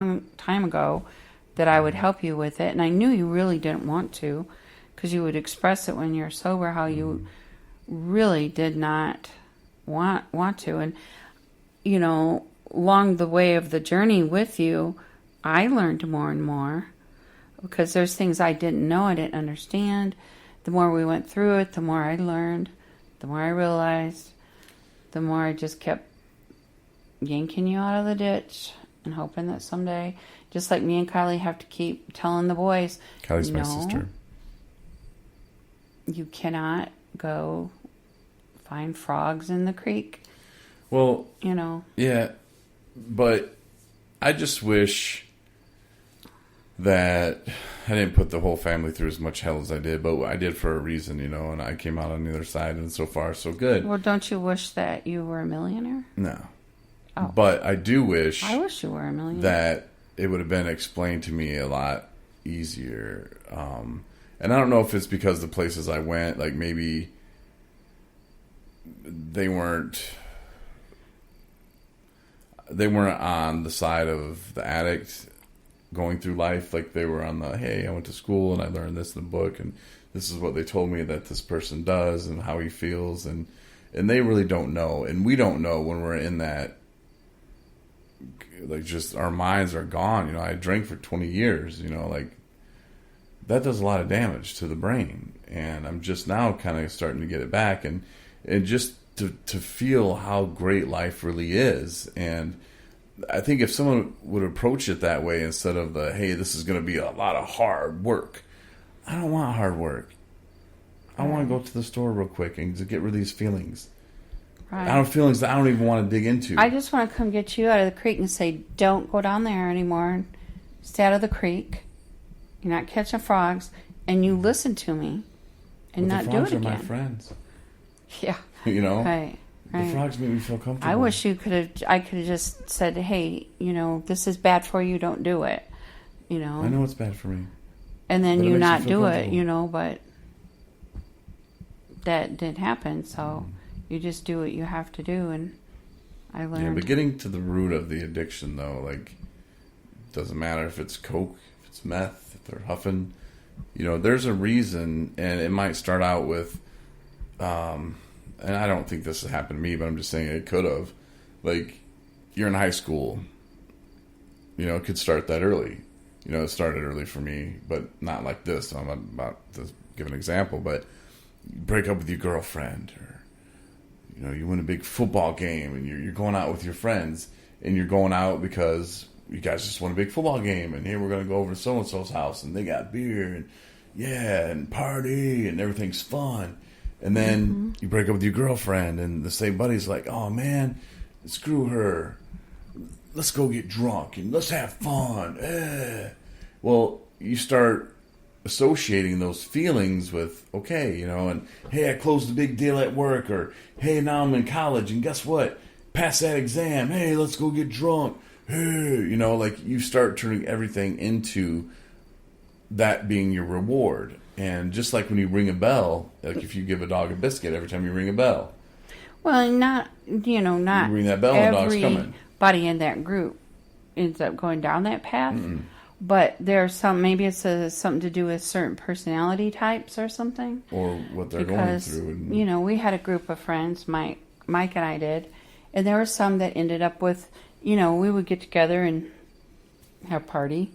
time ago that I would help you with it, and I knew you really didn't want to, because you would express it when you're sober how you really did not want to. And along the way of the journey with you, I learned more and more, because there's things I didn't know, I didn't understand. The more we went through it, the more I learned, the more I realized, the more I just kept yanking you out of the ditch and hoping that someday, just like me and Kylie have to keep telling the boys, Kylie's my sister. You cannot go find frogs in the creek. Well, yeah, but I just wish that I didn't put the whole family through as much hell as I did, but I did for a reason, and I came out on the other side, and so far, so good. Well, don't you wish that you were a millionaire? No. Oh. But I do wish... I wish you were a millionaire. ...that it would have been explained to me a lot easier. And I don't know if it's because the places I went, like maybe they weren't on the side of the addict going through life. Like they were on the, hey, I went to school and I learned this in the book, and this is what they told me that this person does and how he feels. And they really don't know. And we don't know when we're in that, like, just our minds are gone. I drank for 20 years, like that does a lot of damage to the brain. And I'm just now kind of starting to get it back, and just to feel how great life really is. And I think if someone would approach it that way instead of the, hey, this is going to be a lot of hard work. I don't want hard work. I want to go to the store real quick and to get rid of these feelings. Right. I don't have feelings that I don't even want to dig into. I just want to come get you out of the creek and say, don't go down there anymore. Stay out of the creek. You're not catching frogs. And you listen to me and not do it again. The frogs are my friends. Yeah. Right. The frogs make me feel comfortable. I wish I could have just said, hey, this is bad for you. Don't do it. I know it's bad for me. And then you not do it, but that didn't happen. So you just do what you have to do. And I learned. Yeah, but getting to the root of the addiction, though, like, doesn't matter if it's coke, if it's meth, if they're huffing. There's a reason, and it might start out with, and I don't think this has happened to me, but I'm just saying it could have. Like, you're in high school. It could start that early. It started early for me, but not like this. So I'm about to give an example, but you break up with your girlfriend, or you win a big football game, and you're going out with your friends, and you're going out because you guys just won a big football game, and here we're going to go over to so-and-so's house, and they got beer, and party, and everything's fun. And then you break up with your girlfriend, and the same buddy's like, oh, man, screw her. Let's go get drunk, and let's have fun. Well, you start associating those feelings with, okay, and hey, I closed a big deal at work, or hey, now I'm in college, and guess what? Pass that exam. Hey, let's go get drunk. Hey, like you start turning everything into that being your reward. And just like when you ring a bell, like if you give a dog a biscuit every time you ring a bell. Well, not you ring that bell and the dog's coming. Everybody in that group ends up going down that path. Mm-mm. But there's maybe it's something to do with certain personality types or something. Or what they're going through. We had a group of friends, Mike and I did, and there were some that ended up with, we would get together and have a party.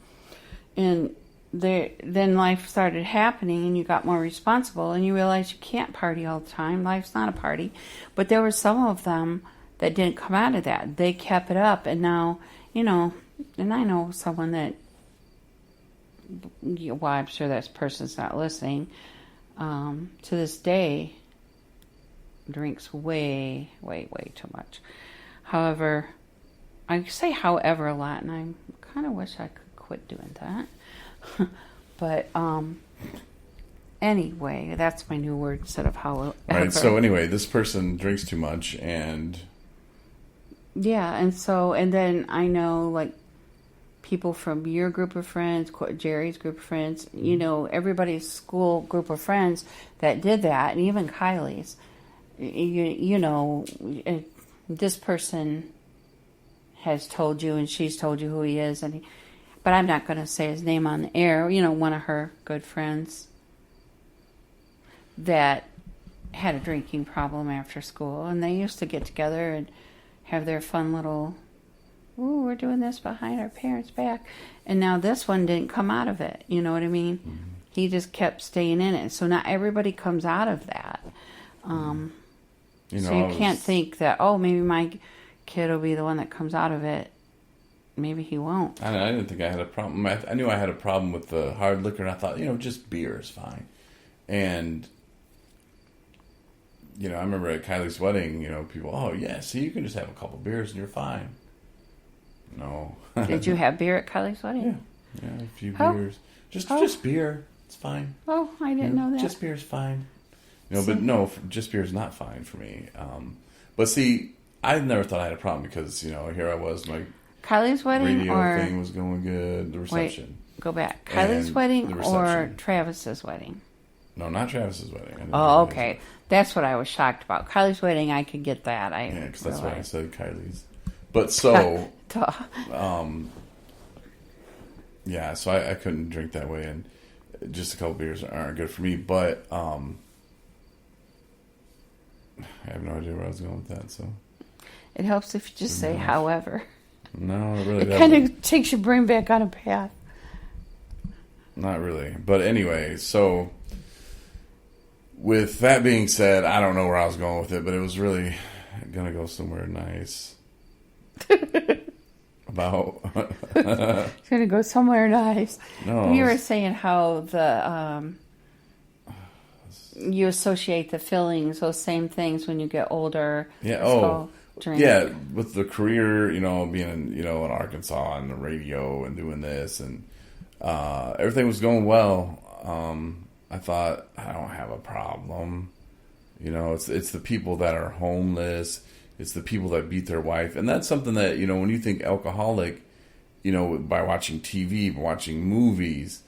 And then life started happening and you got more responsible and you realized you can't party all the time. Life's not a party. But there were some of them that didn't come out of that. They kept it up, and now, and I know someone that, well, I'm sure that person's not listening, to this day, drinks way, way, way too much. However, I say however a lot, and I kind of wish I could quit doing that. But anyway, that's my new word instead of however. Right, so anyway, this person drinks too much, and yeah, and then I know, like, people from your group of friends, Jerry's group of friends, everybody's school group of friends that did that, and even Kylie's. This person has told you, and she's told you who he is, but I'm not going to say his name on the air. One of her good friends that had a drinking problem after school, and they used to get together and have their fun little, ooh, we're doing this behind our parents' back. And now this one didn't come out of it. You know what I mean? Mm-hmm. He just kept staying in it. So not everybody comes out of that. So you can't think that, oh, maybe my kid will be the one that comes out of it. Maybe he won't. I didn't think I had a problem. I knew I had a problem with the hard liquor, and I thought, just beer is fine. And, I remember at Kylie's wedding, people, oh, yeah, see, you can just have a couple beers and you're fine. No. Did you have beer at Kylie's wedding? Yeah, a few beers. Just beer. It's fine. Oh, I didn't know that. Just beer's fine. But no, just beer's not fine for me. But see, I never thought I had a problem because, here I was, my Kylie's wedding radio thing was going good, the reception. Wait, go back. Kylie's wedding or Travis's wedding? No, not Travis's wedding. Oh, okay. That's what I was shocked about. Kylie's wedding, I could get that. Yeah, because that's why I said Kylie's. But so, yeah, so I couldn't drink that way, and just a couple beers aren't good for me. But I have no idea where I was going with that. So it helps if you just say "however." No, it really doesn't. It kind of takes your brain back on a path. Not really, but anyway. So with that being said, I don't know where I was going with it, but it was really gonna go somewhere nice. About it's gonna go somewhere nice. No, you were saying how the you associate the feelings, those same things when you get older. Yeah. Yeah. With the career, being in Arkansas on the radio and doing this, and everything was going well. I thought I don't have a problem. It's the people that are homeless. It's the people that beat their wife. And that's something that, when you think alcoholic, by watching TV, by watching movies,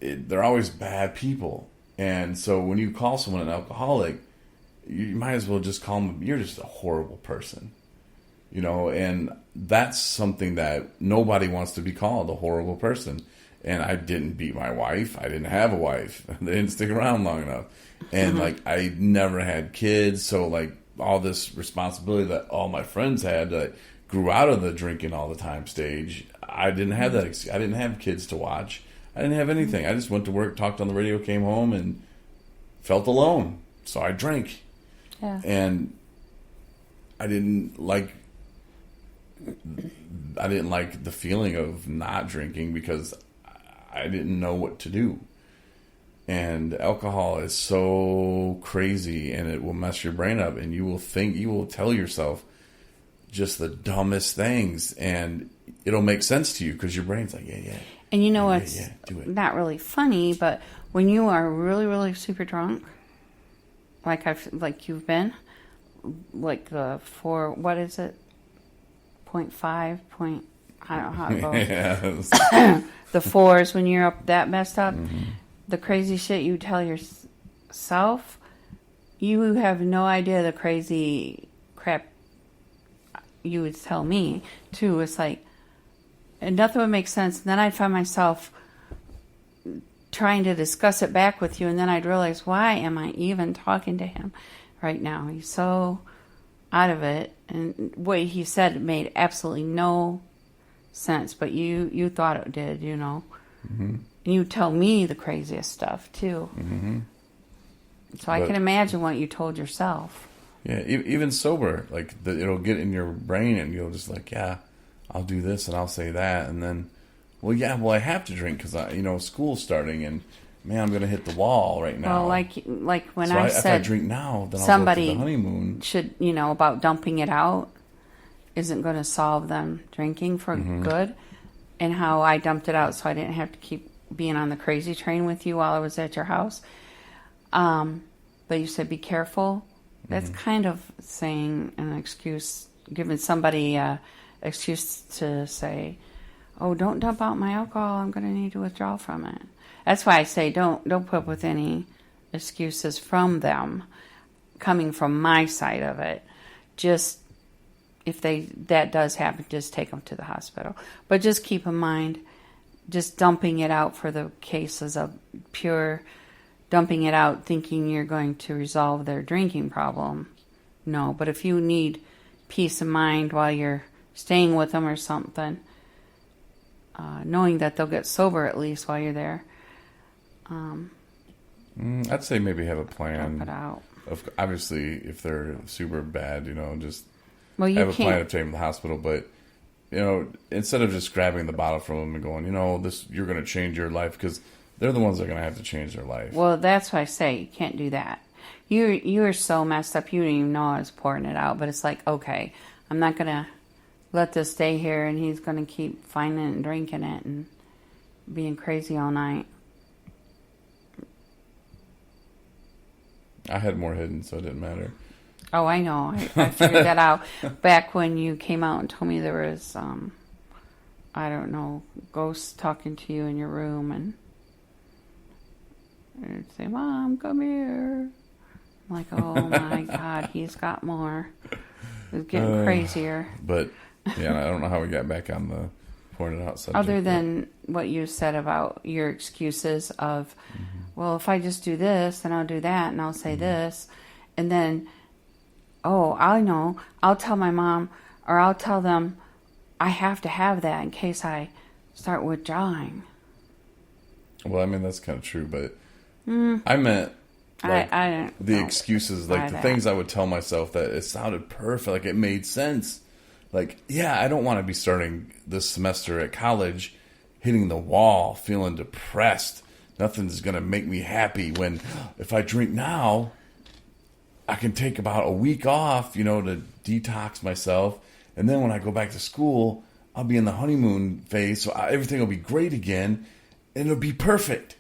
they're always bad people. And so when you call someone an alcoholic, you might as well just call them, you're just a horrible person. And that's something that nobody wants to be called, a horrible person. And I didn't beat my wife. I didn't have a wife. They didn't stick around long enough. And, I never had kids. So, all this responsibility that all my friends had that grew out of the drinking all the time stage, I didn't have that. I didn't have kids to watch. I didn't have anything. I just went to work, talked on the radio, came home, and felt alone. So I drank. Yeah. And I didn't like the feeling of not drinking because I didn't know what to do. And alcohol is so crazy, and it will mess your brain up, and you will tell yourself just the dumbest things, and it'll make sense to you because your brain's like, yeah. And it's not really funny, but when you are really, really super drunk, like you've been, like the 4, what is it? 0.5 point, I don't know how it goes. Yeah. The 4s when you're up that messed up. Mm-hmm. The crazy shit you tell yourself, you have no idea the crazy crap you would tell me, too. It's and nothing would make sense. And then I'd find myself trying to discuss it back with you, and then I'd realize, why am I even talking to him right now? He's so out of it, and what he said made absolutely no sense, but you thought it did, Mm-hmm. And you tell me the craziest stuff, too. Mm-hmm. So I can imagine what you told yourself. Yeah, even sober, it'll get in your brain, and you'll just yeah, I'll do this and I'll say that, and then, I have to drink because school's starting, and man, I'm gonna hit the wall right now. Well, like when so I said, if I drink now, then somebody I'll go to the honeymoon. Should about dumping it out isn't going to solve them drinking for good, and how I dumped it out so I didn't have to keep being on the crazy train with you while I was at your house. But you said be careful. That's kind of saying an excuse, giving somebody an excuse to say, oh, don't dump out my alcohol. I'm going to need to withdraw from it. That's why I say don't put up with any excuses from them coming from my side of it. Just if that does happen, just take them to the hospital. But just keep in mind, just dumping it out for the cases of pure dumping it out thinking you're going to resolve their drinking problem. No, but if you need peace of mind while you're staying with them or something, knowing that they'll get sober at least while you're there. I'd say maybe have a Dump it plan. out. Of Obviously, if they're super bad, just Well, you have a plan to can't. take them to the hospital. But instead of just grabbing the bottle from them and going, this you're going to change your life, because they're the ones that are going to have to change their life. Well, that's why I say you can't do that. You are so messed up. You didn't even know I was pouring it out. But it's like, okay, I'm not gonna let this stay here, and he's gonna keep finding it and drinking it and being crazy all night. I had more hidden, so it didn't matter. Oh, I know. I figured that out back when you came out and told me there was, I don't know, ghosts talking to you in your room, and it'd say, "Mom, come here." I'm like, oh my God, he's got more. It's getting crazier. But yeah, I don't know how we got back on the pouring it out subject. Other than what you said about your excuses of, well, if I just do this, then I'll do that, and I'll say this, and then, oh, I know, I'll tell my mom, or I'll tell them I have to have that in case I start withdrawing. Well, I mean, that's kind of true, but I meant like I don't the know excuses, why like the that. things I would tell myself that it sounded perfect, like it made sense. Like, yeah, I don't want to be starting this semester at college hitting the wall, feeling depressed. Nothing's going to make me happy when if I drink now, I can take about a week off, to detox myself. And then when I go back to school, I'll be in the honeymoon phase, so everything will be great again, and it'll be perfect.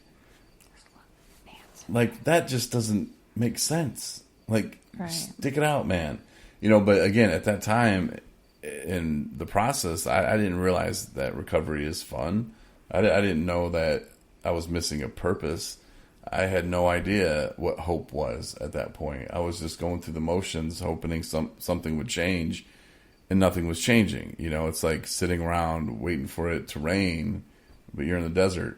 Like, that just doesn't make sense. Like, Right. stick it out, man. But again, at that time, in the process, I didn't realize that recovery is fun. I didn't know that I was missing a purpose. I had no idea what hope was at that point. I was just going through the motions, hoping something would change, and nothing was changing. It's like sitting around waiting for it to rain, but you're in the desert.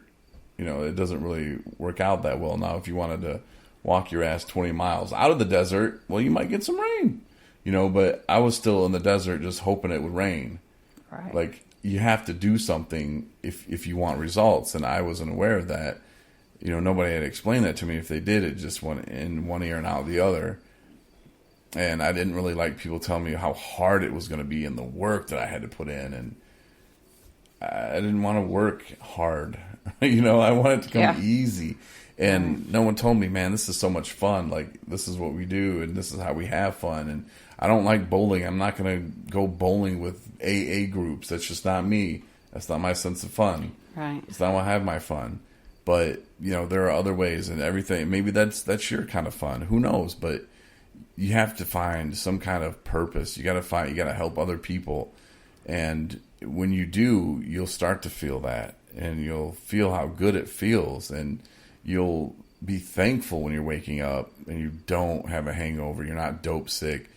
It doesn't really work out that well. Now, if you wanted to walk your ass 20 miles out of the desert, well, you might get some rain. But I was still in the desert just hoping it would rain. Right. Like, you have to do something if you want results, and I wasn't aware of that. Nobody had explained that to me. If they did, it just went in one ear and out the other. And I didn't really like people telling me how hard it was going to be and the work that I had to put in. And I didn't want to work hard. I wanted it to come easy. And no one told me, man, this is so much fun. Like, this is what we do, and this is how we have fun. And I don't like bowling. I'm not going to go bowling with AA groups. That's just not me. That's not my sense of fun. Right. It's not how I have my fun. But, there are other ways and everything. Maybe that's your kind of fun. Who knows? But you have to find some kind of purpose. You got to help other people. And when you do, you'll start to feel that. And you'll feel how good it feels. And you'll be thankful when you're waking up and you don't have a hangover. You're not dope sick.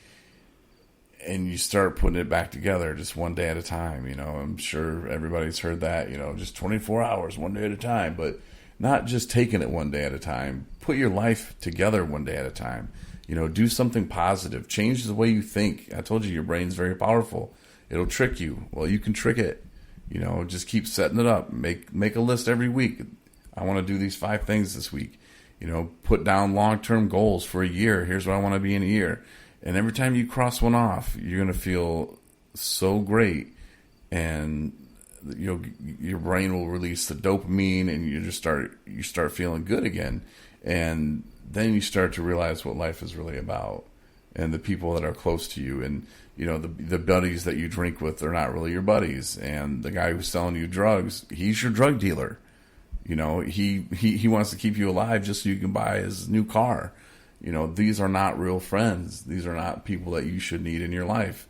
And you start putting it back together just one day at a time. I'm sure everybody's heard that, just 24 hours, one day at a time. But not just taking it one day at a time. Put your life together one day at a time. Do something positive. Change the way you think. I told you your brain's very powerful. It'll trick you. Well, you can trick it. Just keep setting it up. Make a list every week. I want to do these 5 things this week. Put down long-term goals for a year. Here's what I want to be in a year. And every time you cross one off, you're going to feel so great. And your brain will release the dopamine, and you start feeling good again. And then you start to realize what life is really about, and the people that are close to you. And the buddies that you drink with, they're not really your buddies. And the guy who's selling you drugs, he's your drug dealer. He wants to keep you alive just so you can buy his new car. These are not real friends. These are not people that you should need in your life.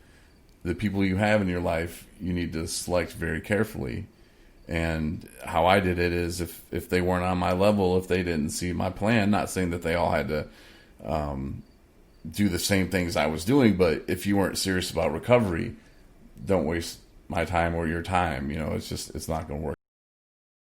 The people you have in your life, you need to select very carefully. And how I did it is if they weren't on my level, if they didn't see my plan, not saying that they all had to do the same things I was doing. But if you weren't serious about recovery, don't waste my time or your time. You know, it's not going to work.